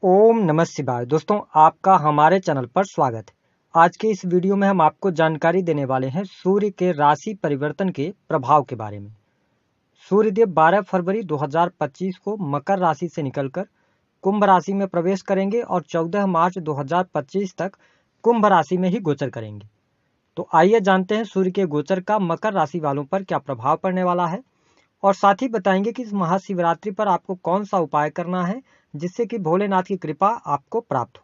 ओम नमः शिवाय। दोस्तों, आपका हमारे चैनल पर स्वागत है। आज के इस वीडियो में हम आपको जानकारी देने वाले हैं सूर्य के राशि परिवर्तन के प्रभाव के बारे में। सूर्यदेव 12 फरवरी 2025 को मकर राशि से निकलकर कुंभ राशि में प्रवेश करेंगे और 14 मार्च 2025 तक कुंभ राशि में ही गोचर करेंगे। तो आइए जानते हैं सूर्य के गोचर का मकर राशि वालों पर क्या प्रभाव पड़ने वाला है, और साथ ही बताएंगे कि इस महाशिवरात्रि पर आपको कौन सा उपाय करना है जिससे कि भोलेनाथ की कृपा आपको प्राप्त हो।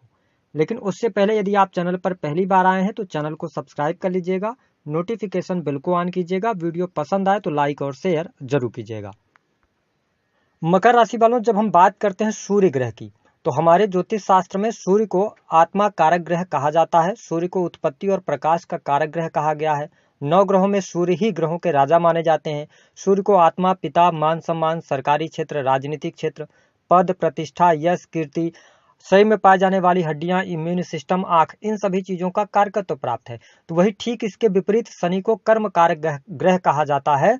लेकिन उससे पहले यदि आप चैनल पर पहली बार आए हैं तो चैनल को सब्सक्राइब कर लीजिएगा, नोटिफिकेशन बेल को ऑन कीजिएगा, वीडियो पसंद आए तो लाइक और शेयर जरूर कीजिएगा। मकर राशि वालों, जब हम बात करते हैं सूर्य ग्रह की, तो हमारे ज्योतिष शास्त्र में सूर्य को आत्मा कारक ग्रह कहा जाता है। सूर्य को उत्पत्ति और प्रकाश का कारक ग्रह कहा गया है। 9 ग्रहों में सूर्य ही ग्रहों के राजा माने जाते हैं। सूर्य को आत्मा, पिता, मान सम्मान, सरकारी क्षेत्र, राजनीतिक क्षेत्र, पद, प्रतिष्ठा, यश, कीर्ति, शरीर में पाए जाने वाली हड्डियां, इम्यून सिस्टम, आंख, इन सभी चीजों का कारकत्व प्राप्त है। तो वही ठीक इसके विपरीत शनि को कर्म कारक ग्रह कहा जाता है।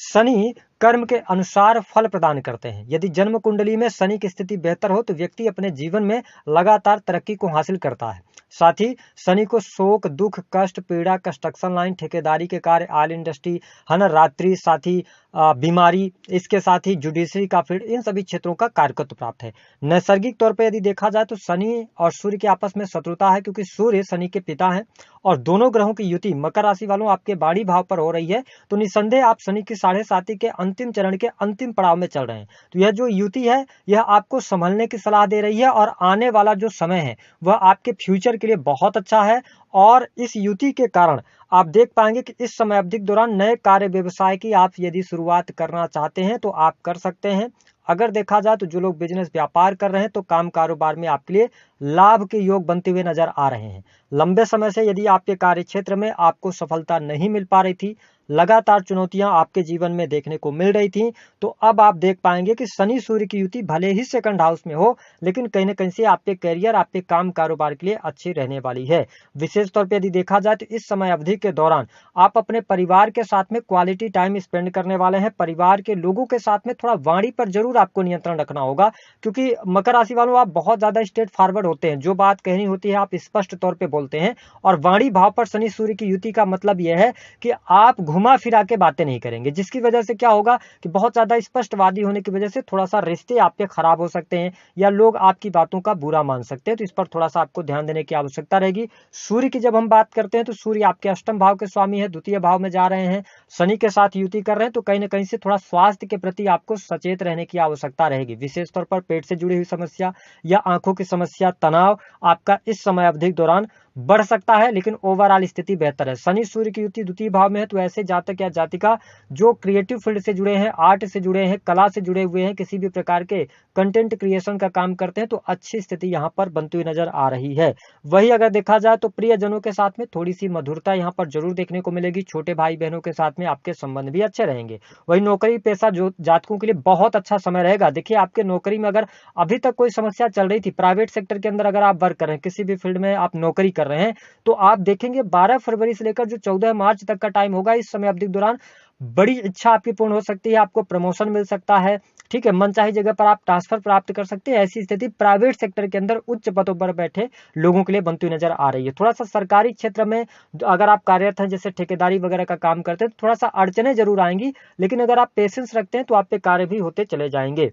शनि कर्म के अनुसार फल प्रदान करते हैं। यदि जन्म कुंडली में शनि की स्थिति बेहतर हो तो व्यक्ति अपने जीवन में लगातार तरक्की को हासिल करता है। साथ ही शनि को शोक, दुख, कष्ट, पीड़ा, कंस्ट्रक्शन लाइन, ठेकेदारी के कार्य, ऑयल इंडस्ट्री, हन रात्रि, साथ ही बीमारी, इसके साथ ही जुडिशरी का फील्ड, इन सभी क्षेत्रों का कारकत्व प्राप्त है। नैसर्गिक तौर पर यदि देखा जाए तो शनि और सूर्य के आपस में शत्रुता है, क्योंकि सूर्य शनि के पिता हैं और दोनों ग्रहों की युति मकर राशि वालों आपके बाड़ी भाव पर हो रही है। तो निसंदेह आप शनि की 7.5 के अंतिम चरण के अंतिम पड़ाव में चल रहे हैं। तो यह जो युति है यह आपको संभलने की सलाह दे रही है और आने वाला जो समय है वह आपके फ्यूचर के लिए बहुत अच्छा है। और इस युति के कारण आप देख पाएंगे कि इस समय अवधि के दौरान नए कार्य व्यवसाय की आप यदि शुरुआत करना चाहते हैं तो आप कर सकते हैं। अगर देखा जाए तो जो लोग बिजनेस व्यापार कर रहे हैं तो काम कारोबार में आपके लिए लाभ के योग बनते हुए नजर आ रहे हैं। लंबे समय से यदि आपके कार्य क्षेत्र में आपको सफलता नहीं मिल पा रही थी, लगातार चुनौतियां आपके जीवन में देखने को मिल रही थी, तो अब आप देख पाएंगे कि शनि सूर्य की युति भले ही सेकंड हाउस में हो, लेकिन कहीं ना कहीं से आपके करियर, आपके काम कारोबार के लिए अच्छी रहने वाली है। विशेष तौर पर यदि देखा जाए तो इस समय अवधि के दौरान आप अपने परिवार के साथ में क्वालिटी टाइम स्पेंड करने वाले हैं। परिवार के लोगों के साथ में थोड़ा वाणी पर जरूर आपको नियंत्रण रखना होगा, क्योंकि मकर राशि वालों आप बहुत ज्यादा स्ट्रेट फॉरवर्ड होते हैं। जो बात कहनी होती है आप स्पष्ट तौर पे बोलते हैं। और वाणी भाव पर शनि सूर्य की युति का मतलब यह है कि आप घुमा फिरा के बातें नहीं करेंगे, जिसकी वजह से क्या होगा कि बहुत ज्यादा स्पष्टवादी होने की वजह से थोड़ा सा रिश्ते आपके खराब हो सकते हैं या लोग आपकी बातों का बुरा मान सकते हैं। तो इस पर थोड़ा सा आपको ध्यान देने की आवश्यकता रहेगी। सूर्य की जब हम बात करते हैं तो सूर्य आपके अष्टम भाव के स्वामी है, द्वितीय भाव में जा रहे हैं, शनि के साथ युति कर रहे हैं। तो कहीं ना कहीं से थोड़ा स्वास्थ्य के प्रति आपको सचेत रहने की आवश्यकता रहेगी। विशेष तौर पर पेट से जुड़ी हुई समस्या या आंखों की समस्या, तनाव आपका इस समय अवधि के दौरान बढ़ सकता है, लेकिन ओवरऑल स्थिति बेहतर है। शनि सूर्य की युति द्वितीय भाव में है, तो ऐसे जातक या जातिका जो क्रिएटिव फील्ड से जुड़े हैं, आर्ट से जुड़े हैं, कला से जुड़े हुए हैं, किसी भी प्रकार के कंटेंट क्रिएशन का काम करते हैं, तो अच्छी स्थिति यहां पर बनती हुई नजर आ रही है। वही अगर देखा जाए तो प्रियजनों के साथ में थोड़ी सी मधुरता यहां पर जरूर देखने को मिलेगी। छोटे भाई बहनों के साथ में आपके संबंध भी अच्छे रहेंगे। वही नौकरी पेशा जो जातकों के लिए बहुत अच्छा समय रहेगा। देखिए, आपके नौकरी में अगर अभी तक कोई समस्या चल रही थी, प्राइवेट सेक्टर के अंदर अगर आप वर्क कर रहे हैं, किसी भी फील्ड में आप नौकरी कर रहे हैं, तो आप देखेंगे 12 फरवरी से लेकर जो 14 मार्च तक का टाइम होगा, इस समय अवधि के दौरान बड़ी इच्छा आपकी पूर्ण हो सकती है। आपको प्रमोशन मिल सकता है, ठीक है, मनचाही जगह पर आप ट्रांसफर प्राप्त कर सकते हैं। ऐसी स्थिति प्राइवेट सेक्टर के अंदर उच्च पदों पर बैठे लोगों के लिए बनती हुई नजर आ रही है। थोड़ा सा सरकारी क्षेत्र में अगर आप कार्यरत हैं, जैसे ठेकेदारी वगैरह का काम करते हैं, तो थोड़ा सा अड़चने जरूर आएंगी, लेकिन अगर आप पेशेंस रखते हैं तो आपके कार्य भी होते चले जाएंगे।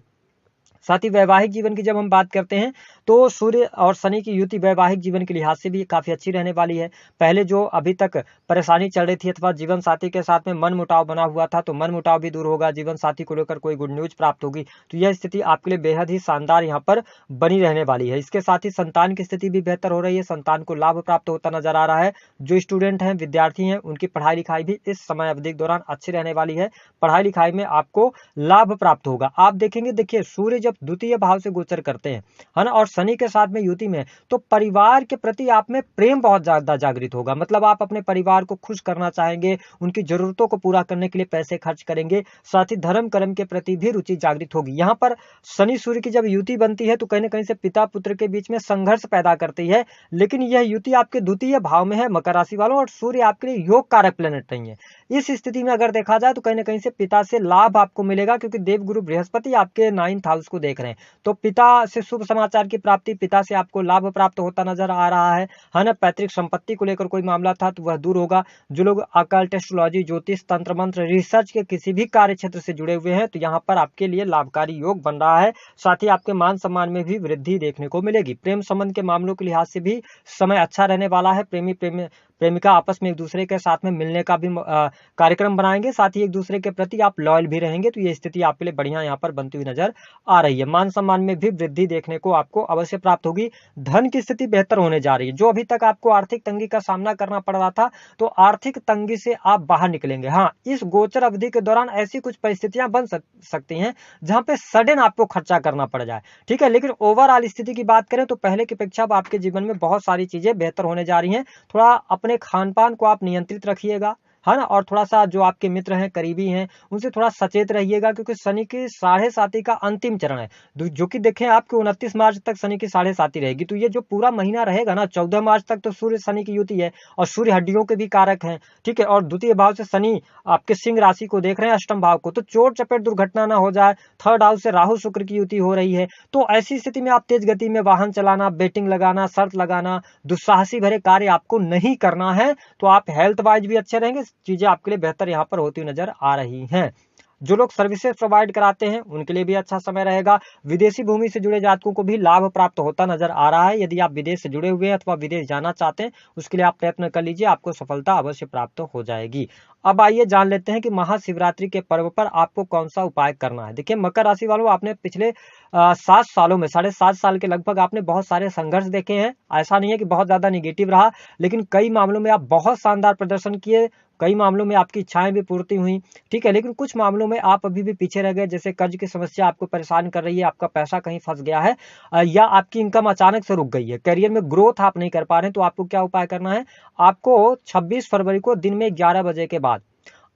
साथ ही वैवाहिक जीवन की जब हम बात करते हैं तो सूर्य और शनि की युति वैवाहिक जीवन के लिहाज से भी काफी अच्छी रहने वाली है। पहले जो अभी तक परेशानी चल रही थी अथवा जीवन साथी के साथ में मन मुटाव बना हुआ था, तो मन मुटाव भी दूर होगा। जीवन साथी को लेकर कोई गुड न्यूज प्राप्त होगी, तो यह स्थिति आपके लिए बेहद ही शानदार यहाँ पर बनी रहने वाली है। इसके साथ ही संतान की स्थिति भी बेहतर हो रही है, संतान को लाभ प्राप्त होता नजर आ रहा है। जो स्टूडेंट हैं, विद्यार्थी हैं, उनकी पढ़ाई लिखाई भी इस समय अवधि के दौरान अच्छी रहने वाली है। पढ़ाई लिखाई में आपको लाभ प्राप्त होगा। आप देखेंगे, देखिए, सूर्य जब द्वितीय भाव से गोचर करते हैं, है ना, और शनि के साथ में युति में, तो परिवार के प्रति आप में प्रेम बहुत ज्यादा जागृत होगा। मतलब आप अपने परिवार को खुश करना चाहेंगे, उनकी जरूरतों को पूरा करने के लिए पैसे खर्च करेंगे। साथ ही धर्म कर्म के प्रति भी रुचि जागृत होगी। यहाँ पर शनि सूर्य की जब युति बनती है तो कहीं ना कहीं से पिता पुत्र के बीच में संघर्ष पैदा करती है, लेकिन यह युति आपके द्वितीय भाव में है मकर राशि वालों, और सूर्य आपके लिए योग कारक प्लेनेट नहीं है। इस स्थिति में अगर देखा जाए तो कहीं ना कहीं से पिता से लाभ आपको मिलेगा, क्योंकि देवगुरु बृहस्पति आपके 9th हाउस को को देख रहे हैं तो पिता से शुभ समाचार की प्राप्ति, पिता से आपको लाभ प्राप्त होता नजर आ रहा है ना। पैतृक संपत्ति को लेकर कोई मामला था तो वह दूर होगा। जो लोग अकल्ट, एस्ट्रोलॉजी, ज्योतिष, तंत्र मंत्र, रिसर्च के किसी भी कार्य क्षेत्र से जुड़े हुए हैं तो यहाँ पर आपके लिए लाभकारी योग बन रहा है। साथ ही आपके मान सम्मान में भी वृद्धि देखने को मिलेगी। प्रेम संबंध के मामलों के लिहाज से भी समय अच्छा रहने वाला है। प्रेमिका आपस में एक दूसरे के साथ में मिलने का भी कार्यक्रम बनाएंगे। साथ ही एक दूसरे के प्रति आप लॉयल भी रहेंगे तो ये स्थिति आपके लिए बढ़िया यहाँ पर बनती हुई नजर आ रही है। मान सम्मान में भी वृद्धि देखने को आपको अवश्य प्राप्त होगी। धन की स्थिति बेहतर होने जा रही है। जो अभी तक आपको आर्थिक तंगी का सामना करना पड़ रहा था तो आर्थिक तंगी से आप बाहर निकलेंगे। हाँ, इस गोचर अवधि के दौरान ऐसी कुछ परिस्थितियां बन सकती हैं जहां पे सडन आपको खर्चा करना पड़ जाए, ठीक है। लेकिन ओवरऑल स्थिति की बात करें तो पहले की अपेक्षा अब आपके जीवन में बहुत सारी चीजें बेहतर होने जा रही हैं। थोड़ा अपने खान पान को आप नियंत्रित रखिएगा, है ना। और थोड़ा सा जो आपके मित्र हैं, करीबी हैं, उनसे थोड़ा सचेत रहिएगा क्योंकि शनि की 7.5 का अंतिम चरण है जो कि देखें आपके 29 मार्च तक शनि की 7.5 रहेगी। तो ये जो पूरा महीना रहेगा ना, 14 मार्च तक तो सूर्य शनि की युति है और सूर्य हड्डियों के भी कारक हैं, ठीक है। और द्वितीय भाव से शनि आपके सिंह राशि को देख रहे हैं, अष्टम भाव को, तो चोट चपेट दुर्घटना ना हो जाए। थर्ड हाउस से राहु शुक्र की युति हो रही है तो ऐसी स्थिति में आप तेज गति में वाहन चलाना, बेटिंग लगाना, शर्त लगाना, दुस्साहसी भरे कार्य आपको नहीं करना है। तो आप हेल्थ वाइज भी अच्छे रहेंगे, चीजें आपके लिए बेहतर यहाँ पर होती हुई नजर आ रही हैं। जो लोग सर्विसेज प्रोवाइड कराते हैं उनके लिए भी अच्छा समय रहेगा। विदेशी भूमि से जुड़े जातकों को भी लाभ प्राप्त होता नजर आ रहा है। यदि आप विदेश से जुड़े हुए हैं अथवा विदेश जाना चाहते हैं उसके लिए आप प्रयत्न कर लीजिए, आपको सफलता अवश्य प्राप्त हो जाएगी। अब आइए जान लेते हैं कि महाशिवरात्रि के पर्व पर आपको कौन सा उपाय करना है। देखिए मकर राशि वालों, आपने पिछले 7 सालों में 7.5 साल के लगभग आपने बहुत सारे संघर्ष देखे हैं। ऐसा नहीं है कि बहुत ज्यादा निगेटिव रहा, लेकिन कई मामलों में आप बहुत शानदार प्रदर्शन किए, कई मामलों में आपकी इच्छाएं भी पूर्ति हुई, ठीक है। लेकिन कुछ मामलों में आप अभी भी पीछे रह गए, जैसे कर्ज की समस्या आपको परेशान कर रही है, आपका पैसा कहीं फंस गया है या आपकी इनकम अचानक से रुक गई है, करियर में ग्रोथ आप नहीं कर पा रहे हैं। तो आपको क्या उपाय करना है, आपको 26 फरवरी को दिन में 11 बजे के बाद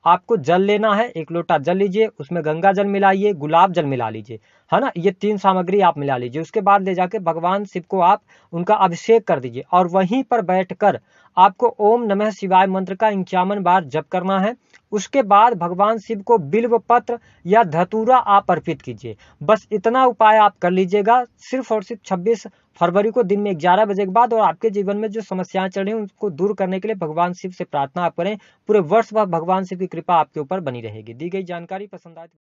आपको जल लेना है। 1 लोटा जल लीजिए, उसमें गंगा जल मिलाइए, गुलाब जल मिला लीजिए, है ना। ये 3 सामग्री आप मिला लीजिए। उसके बाद ले जाके भगवान शिव को आप उनका अभिषेक कर दीजिए और वहीं पर बैठकर आपको ओम नमः शिवाय मंत्र का 51 बार जप करना है। उसके बाद भगवान शिव को बिल्व पत्र या धतूरा आप अर्पित कीजिए। बस इतना उपाय आप कर लीजिएगा सिर्फ और सिर्फ 26 फरवरी को दिन में 11 बजे के बाद। और आपके जीवन में जो समस्याएं चल रही हैं उनको दूर करने के लिए भगवान शिव से प्रार्थना आप करें। पूरे वर्ष भर भगवान शिव की कृपा आपके ऊपर बनी रहेगी। दी गई जानकारी पसंद आए